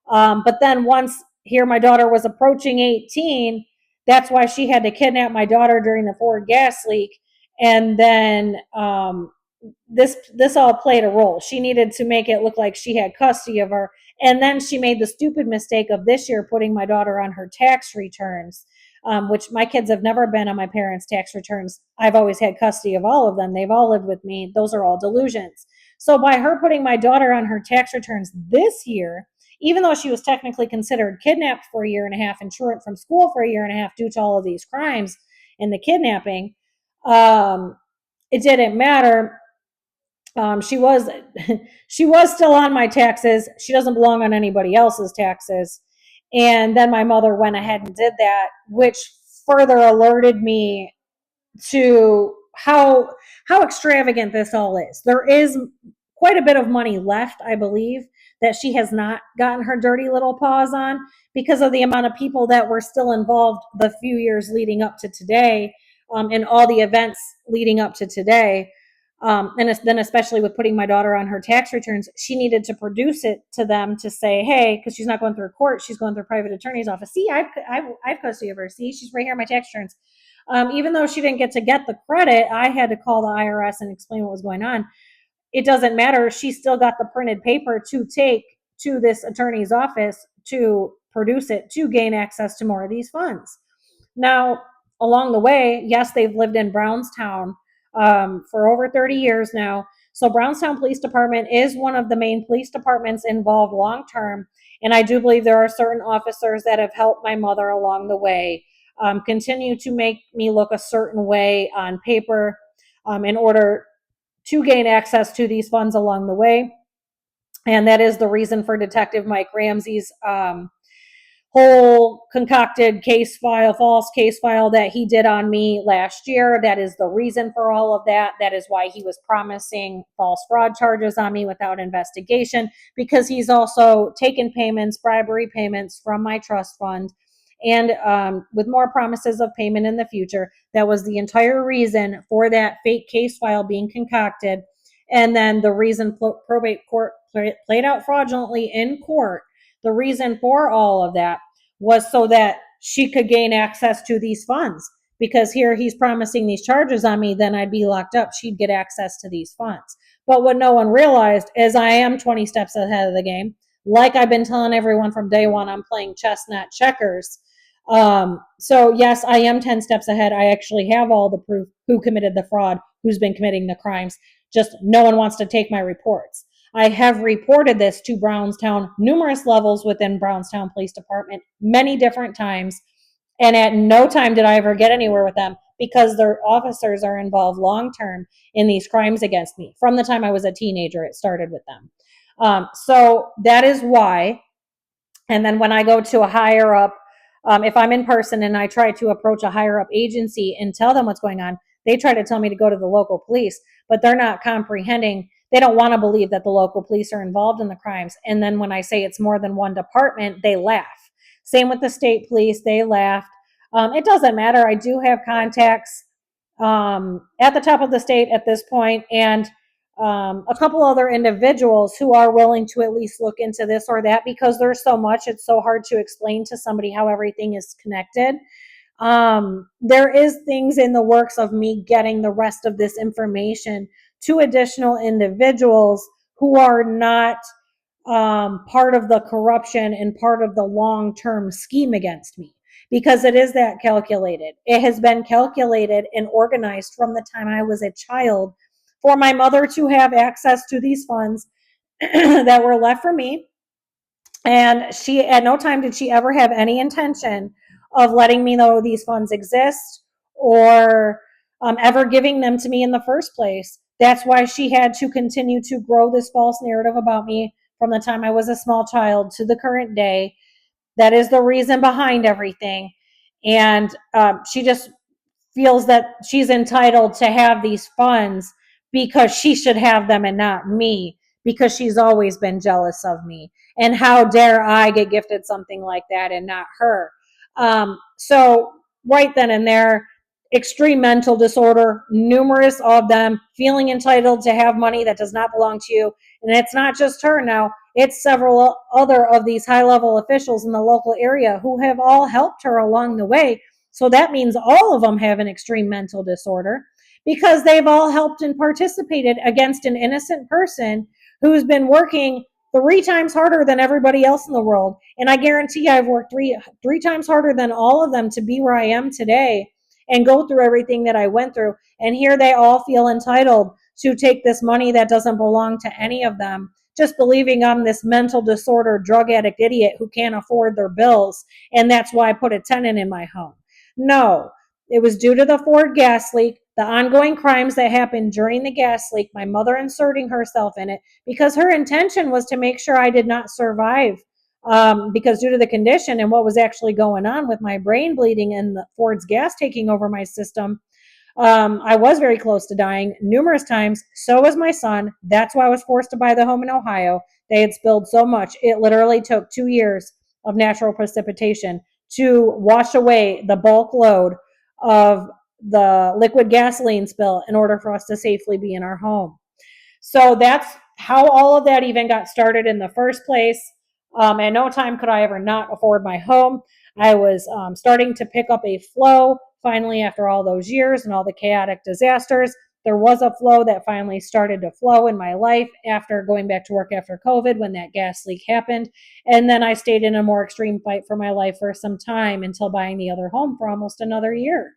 But then once here my daughter was approaching 18, that's why she had to kidnap my daughter during the Ford gas leak. And then this all played a role. She needed to make it look like she had custody of her. And then she made the stupid mistake of this year putting my daughter on her tax returns, which my kids have never been on my parents' tax returns. I've always had custody of all of them. They've all lived with me. Those are all delusions. So by her putting my daughter on her tax returns this year, even though she was technically considered kidnapped for a year and a half and truant from school for a year and a half due to all of these crimes and the kidnapping, it didn't matter. She was she was still on my taxes. She doesn't belong on anybody else's taxes. And then my mother went ahead and did that, which further alerted me to how extravagant this all is. There is quite a bit of money left, I believe, that she has not gotten her dirty little paws on because of the amount of people that were still involved the few years leading up to today, and all the events leading up to today. And then especially with putting my daughter on her tax returns, she needed to produce it to them to say, hey, because she's not going through court, she's going through private attorney's office. See, I've custody of her. See, she's right here on my tax returns. Even though she didn't get to get the credit, I had to call the IRS and explain what was going on. It doesn't matter. She still got the printed paper to take to this attorney's office to produce it to gain access to more of these funds. Now, along the way, yes, they've lived in Brownstown for over 30 years now. So Brownstown Police Department is one of the main police departments involved long term. And I do believe there are certain officers that have helped my mother along the way, continue to make me look a certain way on paper, in order to gain access to these funds along the way. And that is the reason for Detective Mike Ramsey's whole concocted case file, false case file that he did on me last year. That is the reason for all of that. That is why he was promising false fraud charges on me without investigation, because he's also taken payments, bribery payments from my trust fund, and with more promises of payment in the future. That was the entire reason for that fake case file being concocted. And then the reason probate court played out fraudulently in court, the reason for all of that was so that she could gain access to these funds. Because here he's promising these charges on me, then I'd be locked up. She'd get access to these funds. But what no one realized is I am 20 steps ahead of the game. Like I've been telling everyone from day one, I'm playing chess, not checkers. So yes, I am 10 steps ahead. I actually have all the proof who committed the fraud, who's been committing the crimes. Just no one wants to take my reports. I have reported this to Brownstown, numerous levels within Brownstown Police Department, many different times. And at no time did I ever get anywhere with them, because their officers are involved long-term in these crimes against me. From the time I was a teenager, it started with them. So that is why. And then when I go to a higher up, if I'm in person and I try to approach a higher up agency and tell them what's going on, they try to tell me to go to the local police, but they're not comprehending. They don't want to believe that the local police are involved in the crimes. And then when I say it's more than one department, they laugh. Same with the state police, they laughed. It doesn't matter. I do have contacts at the top of the state at this point, and a couple other individuals who are willing to at least look into this or that, because there's so much, it's so hard to explain to somebody how everything is connected. There is things in the works of me getting the rest of this information to additional individuals who are not part of the corruption and part of the long-term scheme against me, because it is that calculated. It has been calculated and organized from the time I was a child for my mother to have access to these funds that were left for me. And she, at no time did she ever have any intention of letting me know these funds exist, or ever giving them to me in the first place. That's why she had to continue to grow this false narrative about me from the time I was a small child to the current day. That is the reason behind everything. And she just feels that she's entitled to have these funds because she should have them and not me, because she's always been jealous of me. And how dare I get gifted something like that and not her? So, right then and there, extreme mental disorder, numerous of them, feeling entitled to have money that does not belong to you. And it's not just her now, it's several other of these high level officials in the local area who have all helped her along the way. So that means all of them have an extreme mental disorder, because they've all helped and participated against an innocent person who's been working 3 times harder than everybody else in the world. And I guarantee I've worked three times harder than all of them to be where I am today and go through everything that I went through. And here they all feel entitled to take this money that doesn't belong to any of them, just believing I'm this mental disorder drug addict idiot who can't afford their bills. And that's why I put a tenant in my home. No, it was due to the Ford gas leak, the ongoing crimes that happened during the gas leak, my mother inserting herself in it, because her intention was to make sure I did not survive. Because due to the condition and what was actually going on with my brain bleeding and the Ford's gas taking over my system, I was very close to dying numerous times. So was my son. That's why I was forced to buy the home in Ohio. They had spilled so much. It literally took 2 years of natural precipitation to wash away the bulk load of the liquid gasoline spill in order for us to safely be in our home. So that's how all of that even got started in the first place. At no time could I ever not afford my home. I was starting to pick up a flow finally after all those years and all the chaotic disasters. There was a flow that finally started to flow in my life after going back to work after COVID when that gas leak happened. And then I stayed in a more extreme fight for my life for some time until buying the other home for almost another year.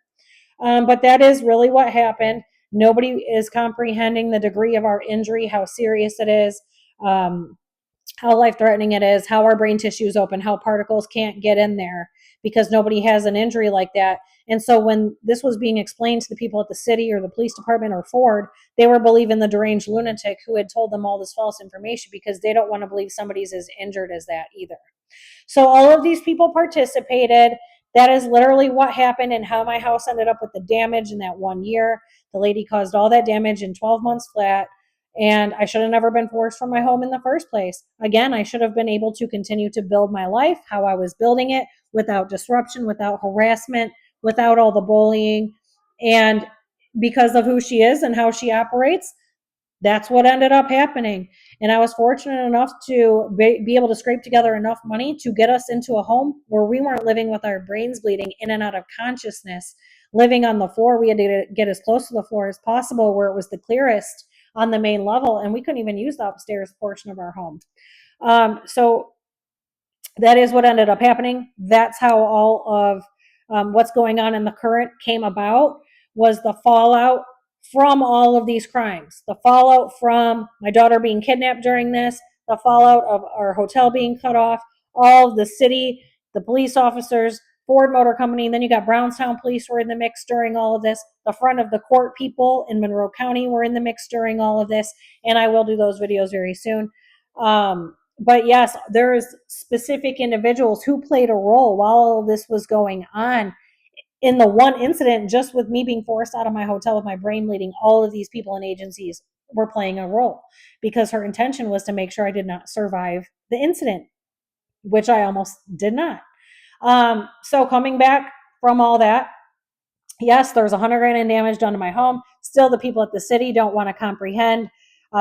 But that is really what happened. Nobody is comprehending the degree of our injury, how serious it is, how life threatening it is, how our brain tissue is open, how particles can't get in there, because nobody has an injury like that. And so when this was being explained to the people at the city or the police department or Ford, they were believing the deranged lunatic who had told them all this false information, because they don't want to believe somebody's as injured as that either. So all of these people participated. That is literally what happened and how my house ended up with the damage in that 1 year. The lady caused all that damage in 12 months flat. And I should have never been forced from my home in the first place. Again, I should have been able to continue to build my life how I was building it, without disruption, without harassment, without all the bullying. And because of who she is and how she operates, that's what ended up happening. And I was fortunate enough to be able to scrape together enough money to get us into a home where we weren't living with our brains bleeding in and out of consciousness, living on the floor. We had to get as close to the floor as possible where it was the clearest on the main level. And we couldn't even use the upstairs portion of our home. So that is what ended up happening. That's how all of what's going on in the current came about, was the fallout from all of these crimes, the fallout from my daughter being kidnapped during this, the fallout of our hotel being cut off, all of the city, the police officers, Ford Motor Company, and then you got Brownstown Police were in the mix during all of this. The front of the court people in Monroe County were in the mix during all of this, and I will do those videos very soon. But yes, there's specific individuals who played a role while all this was going on. In the one incident, just with me being forced out of my hotel with my brain bleeding, all of these people and agencies were playing a role, because her intention was to make sure I did not survive the incident, which I almost did not. So coming back from all that, yes, there's $100,000 in damage done to my home. Still, the people at the city don't want to comprehend.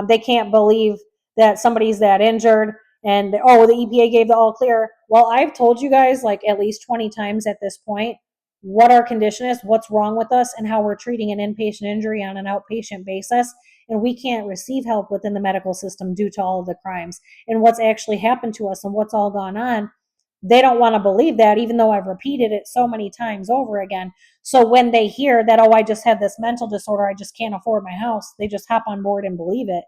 They can't believe that somebody's that injured. And oh, the EPA gave the all clear. Well, I've told you guys like at least 20 times at this point what our condition is, what's wrong with us, and how we're treating an inpatient injury on an outpatient basis. And we can't receive help within the medical system due to all of the crimes and what's actually happened to us and what's all gone on. They don't want to believe that, even though I've repeated it so many times over again. So when they hear that, oh, I just have this mental disorder, I just can't afford my house, they just hop on board and believe it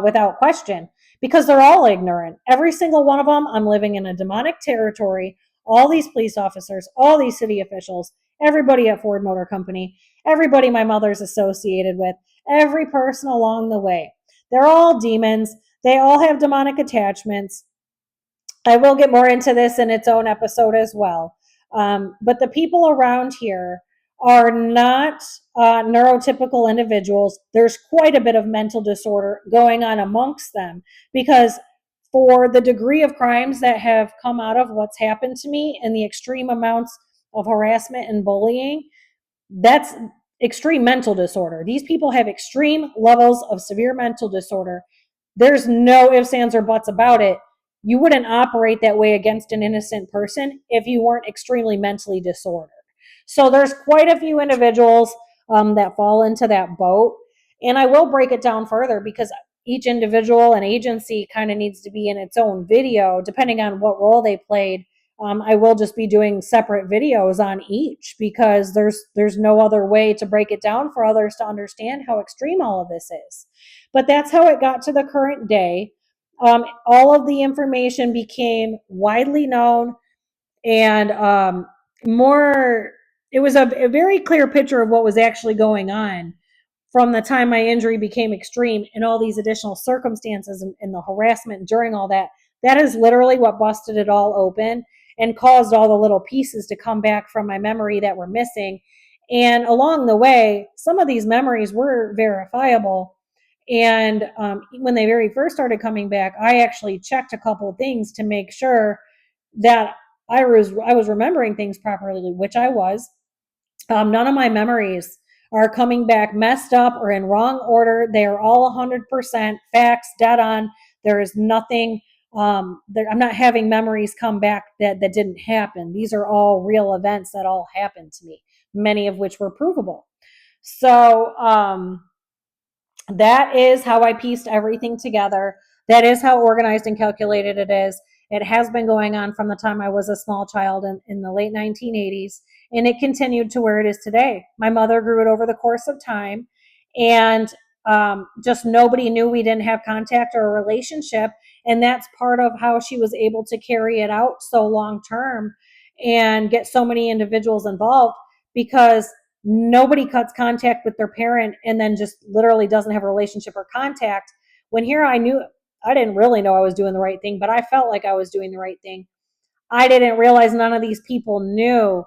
without question, because they're all ignorant. Every single one of them. I'm living in a demonic territory. All these police officers, all these city officials, everybody at Ford Motor Company, everybody my mother's associated with, every person along the way. They're all demons. They all have demonic attachments. I will get more into this in its own episode as well. But the people around here are not neurotypical individuals. There's quite a bit of mental disorder going on amongst them because, for the degree of crimes that have come out of what's happened to me and the extreme amounts of harassment and bullying, that's extreme mental disorder. These people have extreme levels of severe mental disorder. There's no ifs, ands, or buts about it. You wouldn't operate that way against an innocent person if you weren't extremely mentally disordered. So there's quite a few individuals that fall into that boat. And I will break it down further because each individual and agency kind of needs to be in its own video, depending on what role they played. I will just be doing separate videos on each because there's no other way to break it down for others to understand how extreme all of this is. But that's how it got to the current day. All of the information became widely known and more. It was a very clear picture of what was actually going on from the time my injury became extreme and all these additional circumstances and the harassment during all that. That is literally what busted it all open and caused all the little pieces to come back from my memory that were missing. And along the way, some of these memories were verifiable. And when they very first started coming back, I actually checked a couple of things to make sure that I was remembering things properly, which I was. None of my memories are coming back messed up or in wrong order. They are all 100% facts, dead on. There is nothing. I'm not having memories come back that didn't happen. These are all real events that all happened to me, many of which were provable. So that is how I pieced everything together. That is how organized and calculated it is. It has been going on from the time I was a small child in the late 1980s, and it continued to where it is today. My mother grew it over the course of time, and just nobody knew we didn't have contact or a relationship. And that's part of how she was able to carry it out so long term and get so many individuals involved because nobody cuts contact with their parent and then just literally doesn't have a relationship or contact. When here I didn't really know I was doing the right thing, but I felt like I was doing the right thing. I didn't realize none of these people knew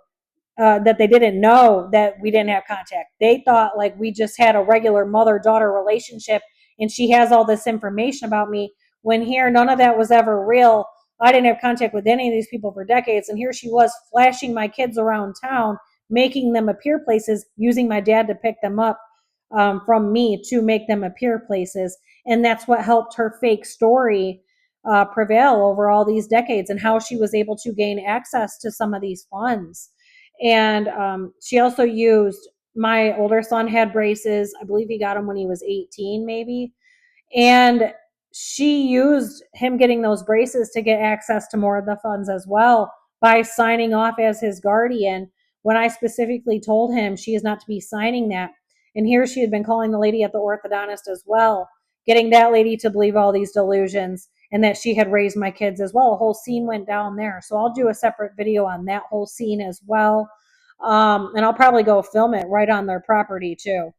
that they didn't know that we didn't have contact. They thought like we just had a regular mother-daughter relationship and she has all this information about me. When here, none of that was ever real. I didn't have contact with any of these people for decades. And here she was flashing my kids around town, making them appear places, using my dad to pick them up from me to make them appear places. And that's what helped her fake story prevail over all these decades and how she was able to gain access to some of these funds. And she also used, my older son had braces. I believe he got them when he was 18, maybe. And she used him getting those braces to get access to more of the funds as well by signing off as his guardian when I specifically told him she is not to be signing that. And here she had been calling the lady at the orthodontist as well, getting that lady to believe all these delusions and that she had raised my kids as well. A whole scene went down there. So I'll do a separate video on that whole scene as well. And I'll probably go film it right on their property too.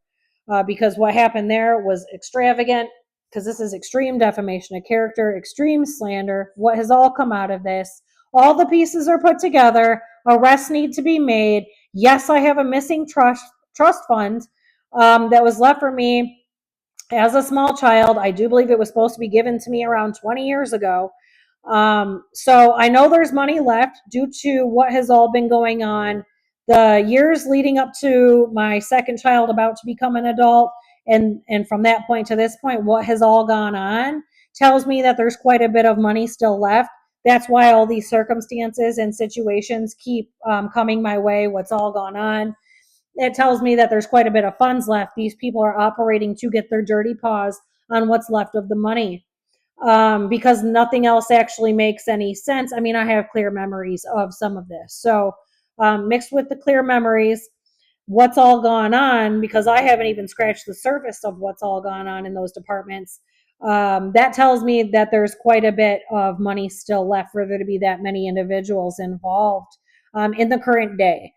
Because what happened there was extravagant, because this is extreme defamation of character, extreme slander. What has all come out of this? All the pieces are put together. Arrests need to be made. Yes, I have a missing trust fund that was left for me as a small child. I do believe it was supposed to be given to me around 20 years ago. So I know there's money left due to what has all been going on. The years leading up to my second child about to become an adult, and from that point to this point, what has all gone on tells me that there's quite a bit of money still left. That's why all these circumstances and situations keep coming my way. What's all gone on? It tells me that there's quite a bit of funds left. These people are operating to get their dirty paws on what's left of the money because nothing else actually makes any sense. I mean, I have clear memories of some of this. So, mixed with the clear memories, what's all gone on, because I haven't even scratched the surface of what's all gone on in those departments, that tells me that there's quite a bit of money still left for there to be that many individuals involved in the current day.